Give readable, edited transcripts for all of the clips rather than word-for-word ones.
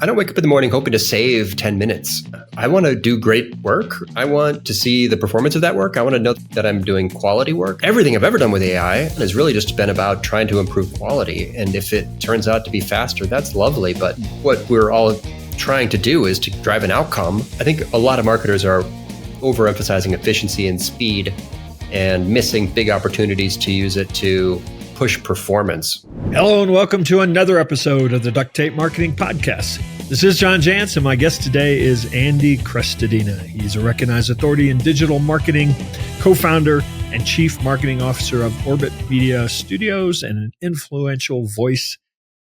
I don't wake up in the morning hoping to save 10 minutes. I want to do great work. I want to see the performance of that work. I want to know that I'm doing quality work. Everything I've ever done with AI has really just been about trying to improve quality. And if it turns out to be faster, that's lovely. But what we're all trying to do is to drive an outcome. I think a lot of marketers are overemphasizing efficiency and speed and missing big opportunities to use it to push performance. Hello and welcome to another episode of the Duct Tape Marketing Podcast. This is John Jantsch and my guest today is Andy Crestodina. He's a recognized authority in digital marketing, co-founder and chief marketing officer of Orbit Media Studios and an influential voice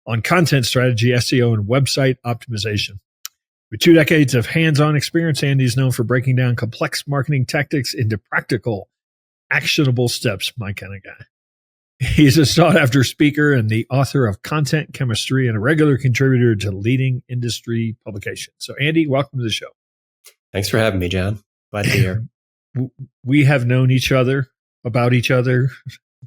on content strategy, SEO, and website optimization. With 2 decades of hands-on experience, Andy is known for breaking down complex marketing tactics into practical, actionable steps. My kind of guy. He's a sought-after speaker and the author of Content Chemistry and a regular contributor to leading industry publications. So, Andy, welcome to the show. Thanks for having me, John. Glad to be here. We have known each other, about each other,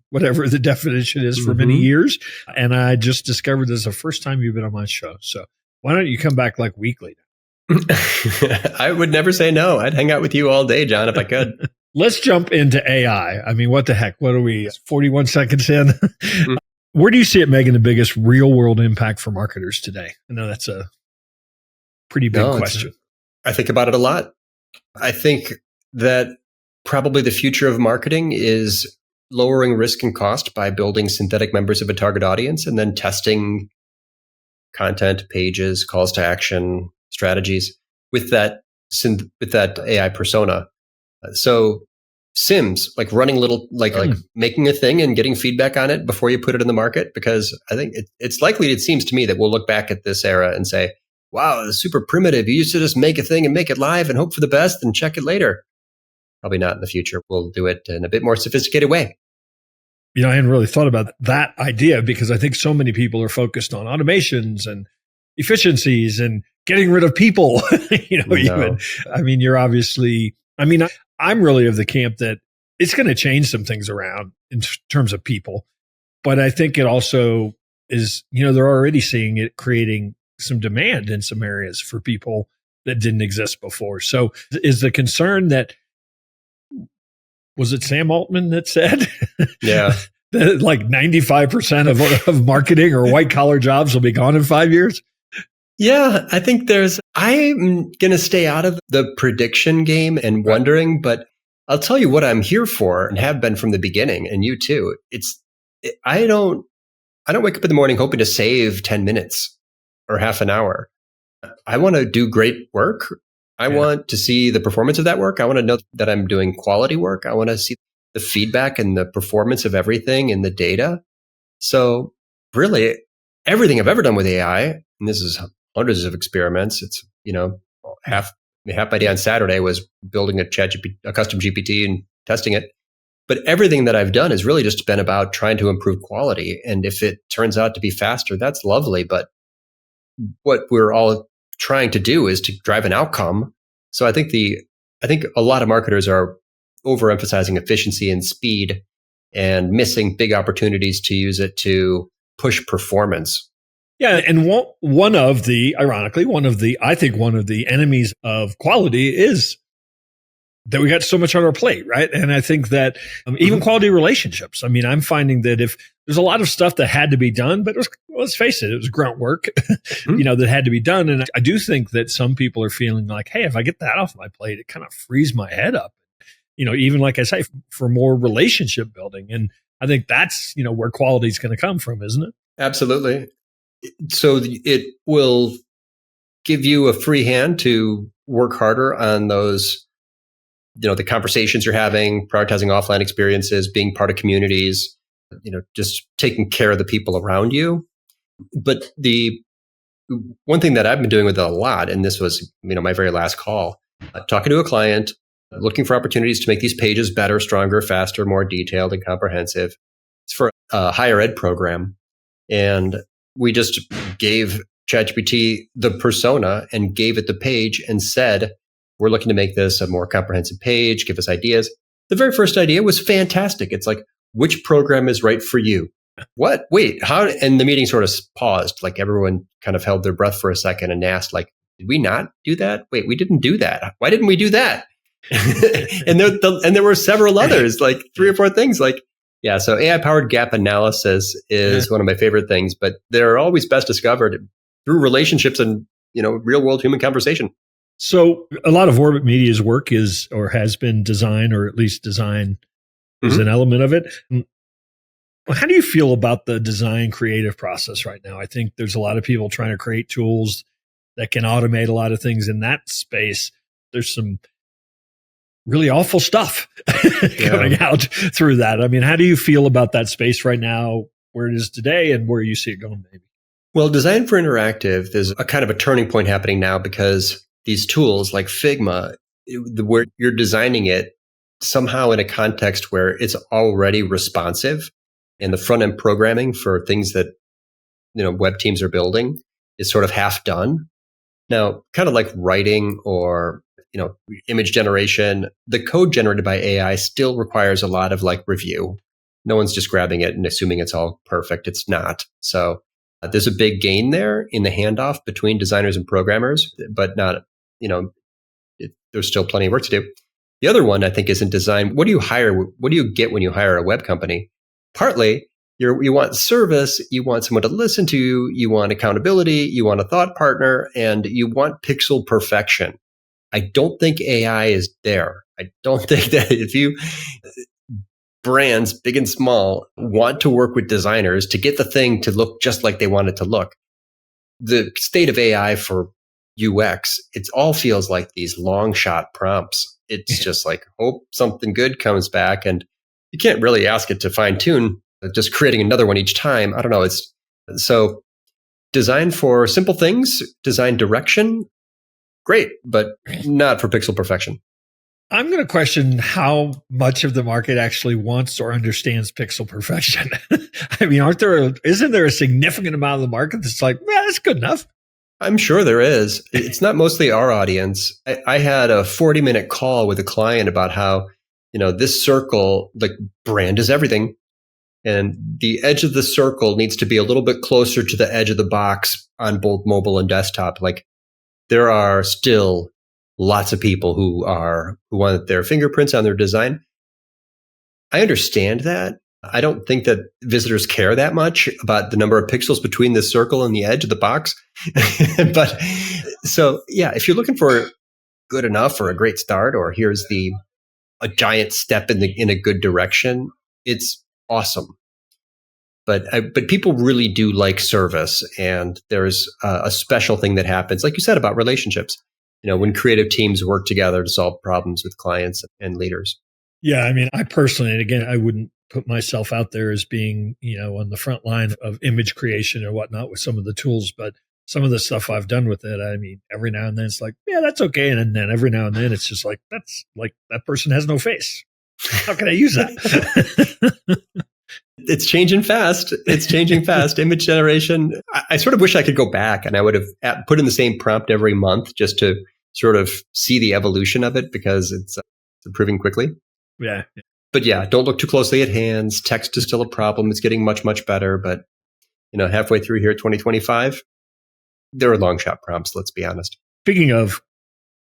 whatever the definition is, for many years. And I just discovered this is the first time you've been on my show. So why don't you come back like weekly? I would never say no. I'd hang out with you all day, John, if I could. Let's jump into AI. I mean, what the heck? What are we, 41 seconds in? Where do you see it making the biggest real world impact for marketers today? I know that's a pretty big question. I think about it a lot. I think that probably the future of marketing is lowering risk and cost by building synthetic members of a target audience and then testing content, pages, calls to action, strategies with that AI persona. So Sims, like running little, like making a thing and getting feedback on it before you put it in the market, because I think it's likely, it seems to me, that we'll look back at this era and say, wow, it's super primitive. You used to just make a thing and make it live and hope for the best and check it later. Probably not in the future. We'll do it in a bit more sophisticated way. You know, I hadn't really thought about that idea because I think so many people are focused on automations and efficiencies and getting rid of people. Even, I mean, you're obviously, I'm really of the camp that it's going to change some things around in terms of people. But I think it also is, they're already seeing it creating some demand in some areas for people that didn't exist before. So is the concern that, was it Sam Altman that said, that like 95% of marketing or white collar jobs will be gone in 5 years? Yeah, I think I'm going to stay out of the prediction game and wondering, but I'll tell you what I'm here for and have been from the beginning, and you too. I don't wake up in the morning hoping to save 10 minutes or half an hour. I want to do great work. I want to see the performance of that work. I want to know that I'm doing quality work. I want to see the feedback and the performance of everything in the data. So really, everything I've ever done with AI, and this is hundreds of experiments. It's, half my day on Saturday was building a custom GPT and testing it. But everything that I've done has really just been about trying to improve quality. And if it turns out to be faster, that's lovely. But what we're all trying to do is to drive an outcome. So I think a lot of marketers are overemphasizing efficiency and speed and missing big opportunities to use it to push performance. Yeah, and one of the enemies of quality is that we got so much on our plate, right? And I think that even quality relationships. I mean, I'm finding that if there's a lot of stuff that had to be done, but let's face it, it was grunt work, that had to be done. And I do think that some people are feeling like, hey, if I get that off my plate, it kind of frees my head up. Even like I say, for more relationship building. And I think that's, where quality is going to come from, isn't it? Absolutely. So it will give you a free hand to work harder on those, the conversations you're having, prioritizing offline experiences, being part of communities, just taking care of the people around you. But the one thing that I've been doing with it a lot, and this was, my very last call, talking to a client, looking for opportunities to make these pages better, stronger, faster, more detailed and comprehensive. It's for a higher ed program. And we just gave ChatGPT the persona and gave it the page and said, we're looking to make this a more comprehensive page, give us ideas. The very first idea was fantastic. It's like, which program is right for you? what? Wait, how? And the meeting sort of paused. Like everyone kind of held their breath for a second and asked, like, did we not do that? Wait, we didn't do that. Why didn't we do that? And there were several others, like 3 or 4 things. Like, yeah, so AI powered gap analysis is one of my favorite things, but they're always best discovered through relationships and, real world human conversation. So a lot of Orbit Media's work is or has been design, or at least design is an element of it. How do you feel about the design creative process right now? I think there's a lot of people trying to create tools that can automate a lot of things in that space. There's some really awful stuff coming out through that. I mean, how do you feel about that space right now, where it is today and where you see it going maybe? Well, design for interactive, there's a kind of a turning point happening now because these tools like Figma, where you're designing it somehow in a context where it's already responsive, and the front end programming for things that, web teams are building is sort of half done. Now, kind of like writing or, image generation, the code generated by AI still requires a lot of like review. No one's just grabbing it and assuming it's all perfect. It's not. So there's a big gain there in the handoff between designers and programmers, but not, there's still plenty of work to do. The other one I think is in design. What do you hire? What do you get when you hire a web company? Partly, you want service, you want someone to listen to you want accountability, you want a thought partner, and you want pixel perfection. I don't think AI is there. I don't think that if you brands, big and small, want to work with designers to get the thing to look just like they want it to look. The state of AI for UX, it all feels like these long shot prompts. It's just like, hope something good comes back, and you can't really ask it to fine tune, just creating another one each time. I don't know. It's so design for simple things, design direction, great, but not for pixel perfection. I'm going to question how much of the market actually wants or understands pixel perfection. I mean, isn't there a significant amount of the market that's like, yeah, that's good enough? I'm sure there is. It's not mostly our audience. I had a 40-minute call with a client about how, this circle, like brand is everything. And the edge of the circle needs to be a little bit closer to the edge of the box on both mobile and desktop. Like there are still lots of people who want their fingerprints on their design. I understand that. I don't think that visitors care that much about the number of pixels between the circle and the edge of the box. But so, yeah, if you're looking for good enough or a great start, or here's a giant step in a good direction, it's awesome. But people really do like service, and there's a special thing that happens, like you said, about relationships. When creative teams work together to solve problems with clients and leaders. Yeah, I mean, I personally, and again, I wouldn't put myself out there as being, on the front line of image creation or whatnot with some of the tools, but some of the stuff I've done with it, I mean, every now and then it's like, yeah, that's okay. And then every now and then it's just like, that's like, that person has no face. How can I use that? It's changing fast. Image generation. I sort of wish I could go back and I would have put in the same prompt every month just to sort of see the evolution of it, because it's improving quickly. Yeah. But yeah, don't look too closely at hands. Text is still a problem. It's getting much, much better. But, halfway through here, 2025, there are long shot prompts, let's be honest. Speaking of,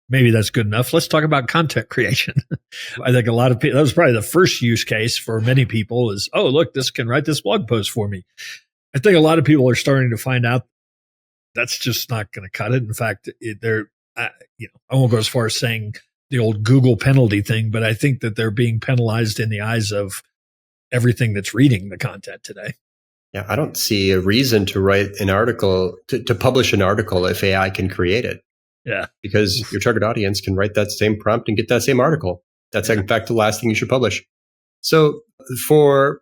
maybe that's good enough, let's talk about content creation. I think a lot of people, that was probably the first use case for many people is, oh, look, this can write this blog post for me. I think a lot of people are starting to find out that's just not going to cut it. In fact, I won't go as far as saying the old Google penalty thing, but I think that they're being penalized in the eyes of everything that's reading the content today. Yeah, I don't see a reason to write an article, to publish an article if AI can create it. Yeah. Because your target audience can write that same prompt and get that same article. That's in fact the last thing you should publish. So for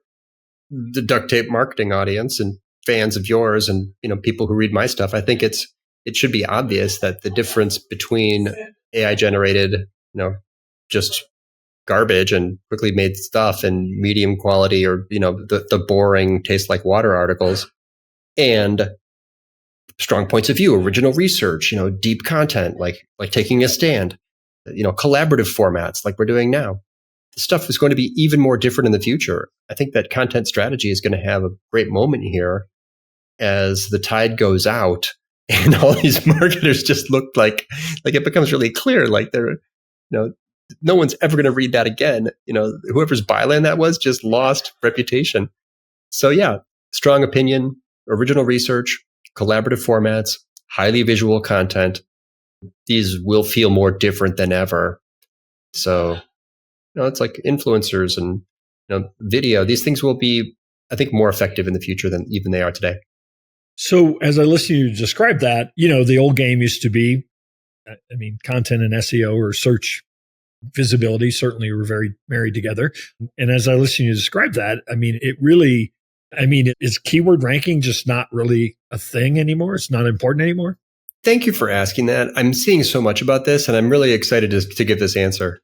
the duct tape marketing audience and fans of yours and people who read my stuff, I think it should be obvious that the difference between AI generated, just garbage and quickly made stuff and medium quality or, the boring taste like water articles and strong points of view, original research, deep content, like taking a stand, collaborative formats like we're doing now. the stuff is going to be even more different in the future. I think that content strategy is going to have a great moment here as the tide goes out and all these marketers just look like it becomes really clear, like they're, no one's ever going to read that again. Whoever's byline that was just lost reputation. So yeah, strong opinion, original research, collaborative formats, highly visual content. These will feel more different than ever. So, it's like influencers and video. These things will be, I think, more effective in the future than even they are today. So as I listen to you describe that, the old game used to be, content and SEO or search visibility certainly were very married together. And as I listen to you describe that, is keyword ranking just not really a thing anymore? It's not important anymore? Thank you for asking that. I'm seeing so much about this, and I'm really excited to give this answer.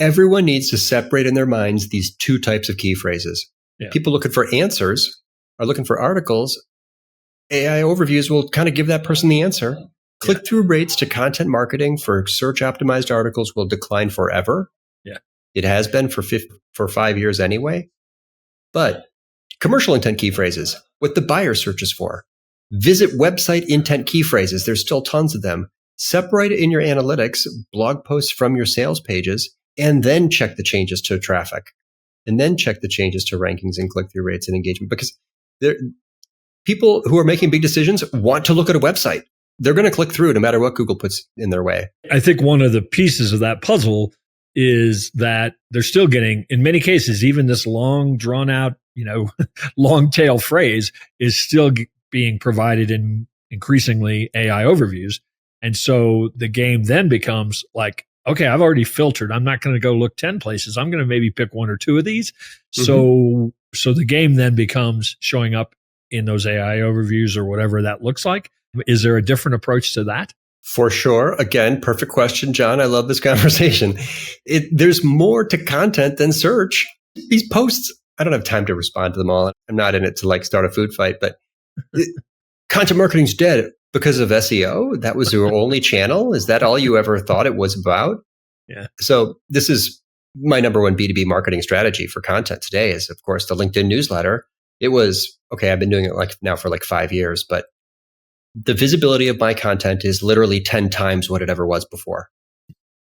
Everyone needs to separate in their minds these two types of key phrases. Yeah. People looking for answers are looking for articles. AI overviews will kind of give that person the answer. Click-through rates to content marketing for search-optimized articles will decline forever. Yeah, it has been for 5 years anyway. But commercial intent key phrases, what the buyer searches for. Visit website intent key phrases. There's still tons of them. Separate in your analytics blog posts from your sales pages, and then check the changes to traffic, and then check the changes to rankings and click-through rates and engagement. Because people who are making big decisions want to look at a website. They're going to click through no matter what Google puts in their way. I think one of the pieces of that puzzle is that they're still getting, in many cases, even this long, drawn out, long tail phrase is still being provided in increasingly AI overviews. And so the game then becomes like, okay, I've already filtered. I'm not going to go look 10 places. I'm going to maybe pick one or two of these. Mm-hmm. So the game then becomes showing up in those AI overviews or whatever that looks like. Is there a different approach to that? For sure. Again, perfect question, John. I love this conversation. There's more to content than search. These posts, I don't have time to respond to them all. I'm not in it to start a food fight, but content marketing's dead because of SEO. That was your only channel. Is that all you ever thought it was about? Yeah. So this is my number one B2B marketing strategy for content today is, of course, the LinkedIn newsletter. It was, okay, I've been doing it now for 5 years, but the visibility of my content is literally 10 times what it ever was before.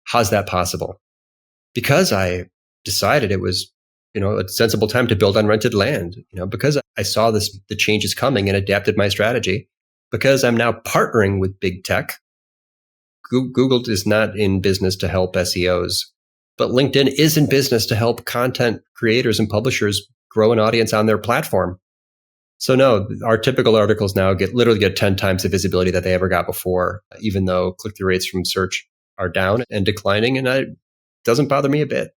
How's that possible? Because I decided it was, a sensible time to build on rented land, because I saw the changes coming and adapted my strategy, because I'm now partnering with big tech. Google is not in business to help SEOs, but LinkedIn is in business to help content creators and publishers grow an audience on their platform. So no, our typical articles now literally get 10 times the visibility that they ever got before, even though click-through rates from search are down and declining, and it doesn't bother me a bit.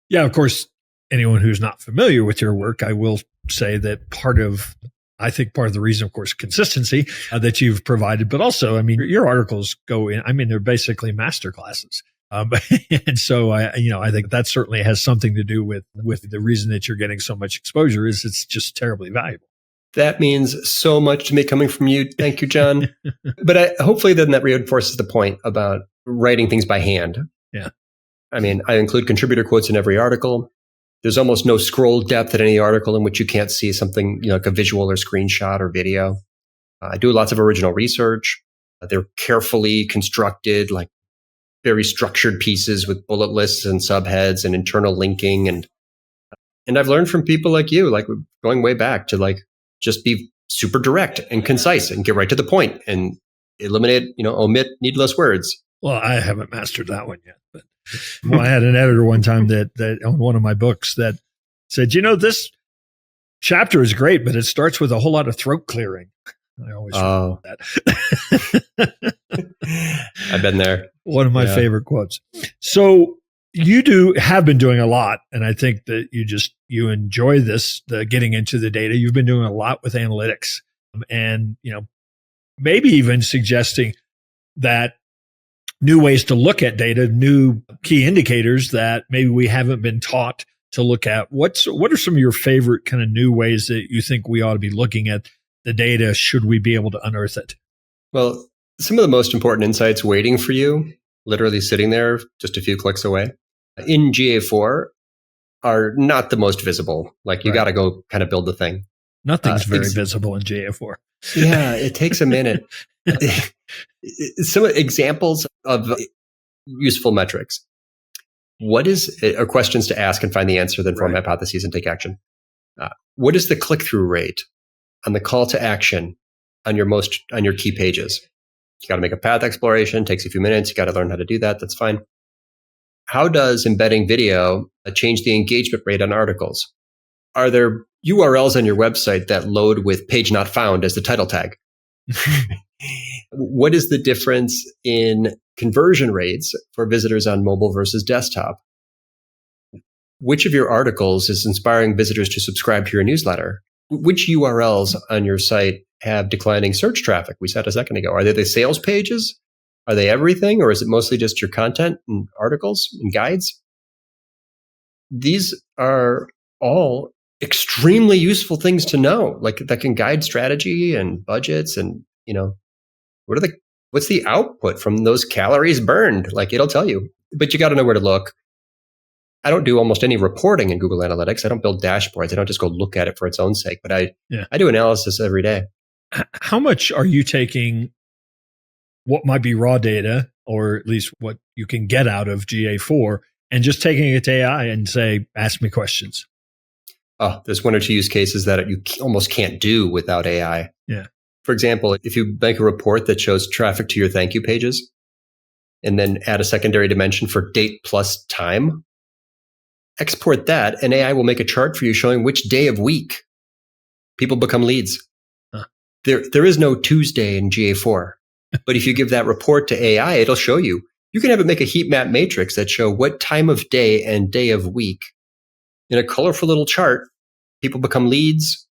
Yeah, of course, anyone who's not familiar with your work, I will say that part of the reason, of course, consistency that you've provided, but also, your articles go in, they're basically masterclasses. And so I think that certainly has something to do with the reason that you're getting so much exposure is it's just terribly valuable. That means so much to me coming from you. Thank you, John. But hopefully then that reinforces the point about writing things by hand. Yeah. I include contributor quotes in every article. There's almost no scroll depth in any article in which you can't see something, like a visual or screenshot or video. I do lots of original research. They're carefully constructed, very structured pieces with bullet lists and subheads and internal linking. And I've learned from people like you, going way back to just be super direct and concise and get right to the point and eliminate, omit needless words. Well, I haven't mastered that one yet, but I had an editor one time that on one of my books that said, this chapter is great, but it starts with a whole lot of throat clearing. I always remember that. I've been there. One of my favorite quotes. So you have been doing a lot, and I think that you enjoy this, the getting into the data. You've been doing a lot with analytics, and maybe even suggesting that new ways to look at data, new key indicators that maybe we haven't been taught to look at. What are some of your favorite kind of new ways that you think we ought to be looking at the data? Should we be able to unearth it? Well, some of the most important insights waiting for you, literally sitting there just a few clicks away. In GA4, are not the most visible. Like you got to go kind of build the thing. Nothing's very visible in GA4. Yeah, it takes a minute. Some examples of useful metrics. What is, or questions to ask and find the answer, then form hypotheses and take action. What is the click-through rate on the call to action on your key pages? You got to make a path exploration. Takes a few minutes. You got to learn how to do that. That's fine. How does embedding video change the engagement rate on articles? Are there URLs on your website that load with page not found as the title tag? What is the difference in conversion rates for visitors on mobile versus desktop? Which of your articles is inspiring visitors to subscribe to your newsletter? Which URLs on your site have declining search traffic? We said a second ago. Are they the sales pages? Are they everything? Or is it mostly just your content and articles and guides? These are all extremely useful things to know, like that can guide strategy and budgets and, what's the output from those calories burned? Like it'll tell you, but you got to know where to look. I don't do almost any reporting in Google Analytics. I don't build dashboards. I don't just go look at it for its own sake, but I do analysis every day. How much are you taking what might be raw data, or at least what you can get out of GA4, and just taking it to AI and say, ask me questions? Oh, there's one or two use cases that you almost can't do without AI. Yeah. For example, if you make a report that shows traffic to your thank you pages and then add a secondary dimension for date plus time, export that and AI will make a chart for you showing which day of week people become leads. Huh. There is no Tuesday in GA4, but if you give that report to AI, it'll show you. You can have it make a heat map matrix that show what time of day and day of week in a colorful little chart, people become leads,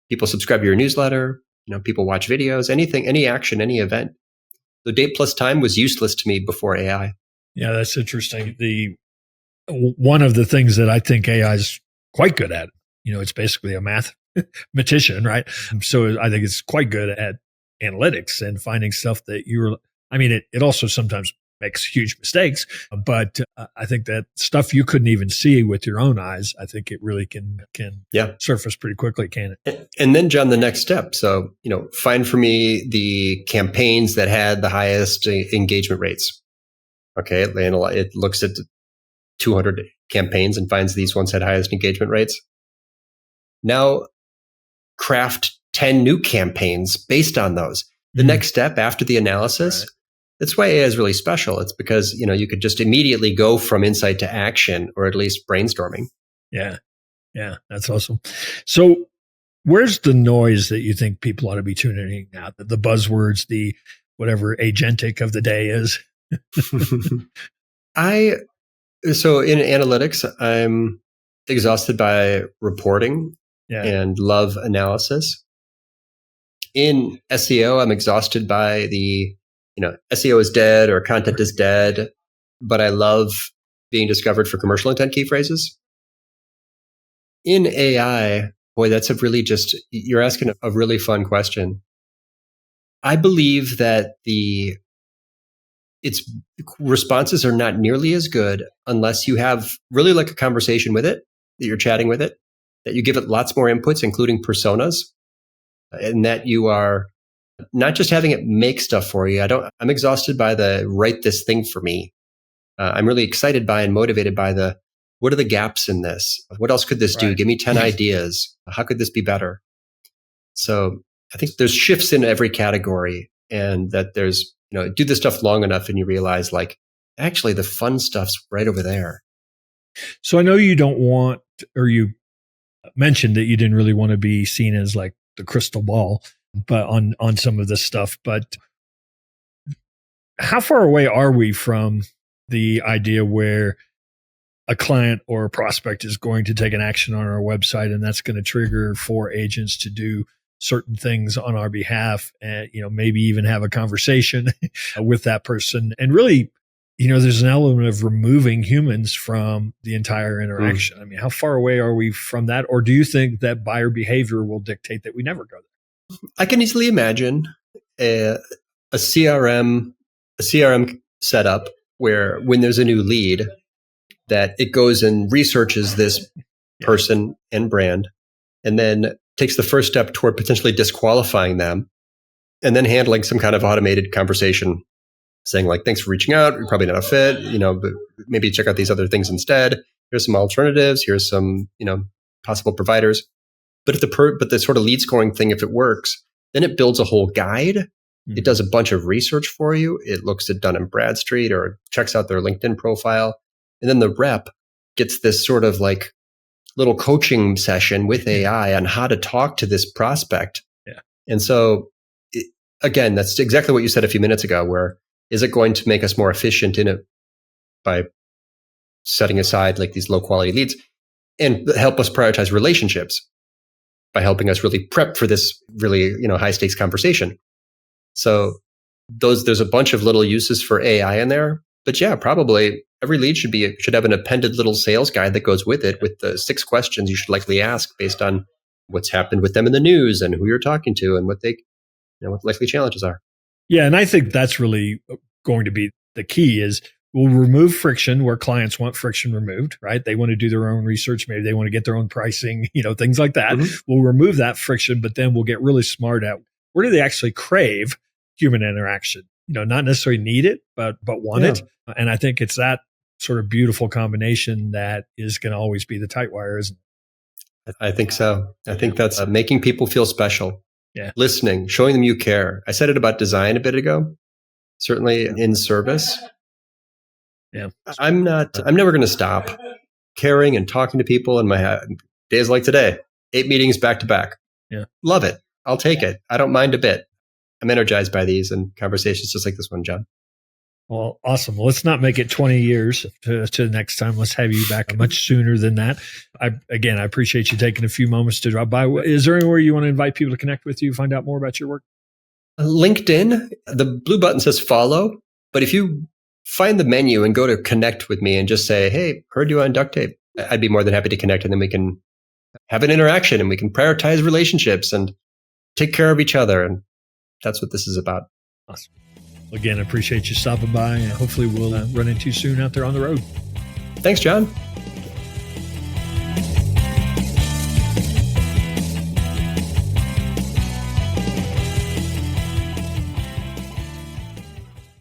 people subscribe to your newsletter, people watch videos, anything, any action, any event. The date plus time was useless to me before AI. Yeah, that's interesting. One of the things that I think AI is quite good at, it's basically a mathematician, right? So I think it's quite good at analytics and finding stuff that it also sometimes makes huge mistakes, but I think that stuff you couldn't even see with your own eyes, I think it really can surface pretty quickly, can it? And then, John, the next step. So, find for me the campaigns that had the highest engagement rates. Okay, it looks at 200 campaigns and finds these ones had highest engagement rates. Now, craft 10 new campaigns based on those. The next step after the analysis, that's why AI is really special. It's because, you could just immediately go from insight to action, or at least brainstorming. Yeah. Yeah. That's awesome. So where's the noise that you think people ought to be tuning out? The buzzwords, the whatever agentic of the day is? So in analytics, I'm exhausted by reporting and love analysis. In SEO, I'm exhausted by SEO is dead or content is dead, but I love being discovered for commercial intent key phrases. In AI, boy, that's you're asking a really fun question. I believe that its responses are not nearly as good unless you have really like a conversation with it, that you're chatting with it, that you give it lots more inputs, including personas, and that you are not just having it make stuff for you. I'm exhausted by the write this thing for me. I'm really excited by and motivated by what are the gaps in this? What else could this do? Give me 10 ideas. How could this be better? So I think there's shifts in every category, and that there's, do this stuff long enough and you realize actually the fun stuff's right over there. So I know you don't want, or you mentioned that you didn't really want to be seen as like the crystal ball, but on some of this stuff. But how far away are we from the idea where a client or a prospect is going to take an action on our website, and that's going to trigger 4 agents to do certain things on our behalf, and maybe even have a conversation with that person? And really, there's an element of removing humans from the entire interaction. I mean, how far away are we from that? Or do you think that buyer behavior will dictate that we never go there? I can easily imagine a CRM setup where when there's a new lead, that it goes and researches this person and brand, and then takes the first step toward potentially disqualifying them, and then handling some kind of automated conversation saying like, thanks for reaching out. You're probably not a fit, but maybe check out these other things instead. Here's some alternatives. Here's some, possible providers. But if but the sort of lead scoring thing, if it works, then it builds a whole guide. Mm-hmm. It does a bunch of research for you. It looks at Dun & Bradstreet or checks out their LinkedIn profile. And then the rep gets this sort of like little coaching session with AI on how to talk to this prospect. Yeah. And so, again, that's exactly what you said a few minutes ago, where is it going to make us more efficient in it by setting aside like these low quality leads and help us prioritize relationships by helping us really prep for this really, high stakes conversation. So there's a bunch of little uses for AI in there, but yeah, probably every lead should have an appended little sales guide that goes with it with the 6 questions you should likely ask based on what's happened with them in the news and who you're talking to and what what likely challenges are. Yeah. And I think that's really going to be the key is we'll remove friction where clients want friction removed, right? They want to do their own research. Maybe they want to get their own pricing, things like that. Mm-hmm. We'll remove that friction, but then we'll get really smart at where do they actually crave human interaction? Not necessarily need it, but want it. And I think it's that sort of beautiful combination that is going to always be the tight wire, isn't it? I think so. I think that's making people feel special. Yeah. Listening, showing them you care. I said it about design a bit ago. Certainly in service. Yeah. I'm never going to stop caring and talking to people in my days like today. 8 meetings back to back. Yeah. Love it. I'll take it. I don't mind a bit. I'm energized by these and conversations just like this one, John. Well, awesome. Well, let's not make it 20 years to the next time. Let's have you back much sooner than that. I appreciate you taking a few moments to drop by. Is there anywhere you want to invite people to connect with you, find out more about your work? LinkedIn, the blue button says follow. But if you find the menu and go to connect with me and just say, hey, heard you on Duct Tape, I'd be more than happy to connect. And then we can have an interaction and we can prioritize relationships and take care of each other. And that's what this is about. Awesome. Again, I appreciate you stopping by, and hopefully we'll run into you soon out there on the road. Thanks, John.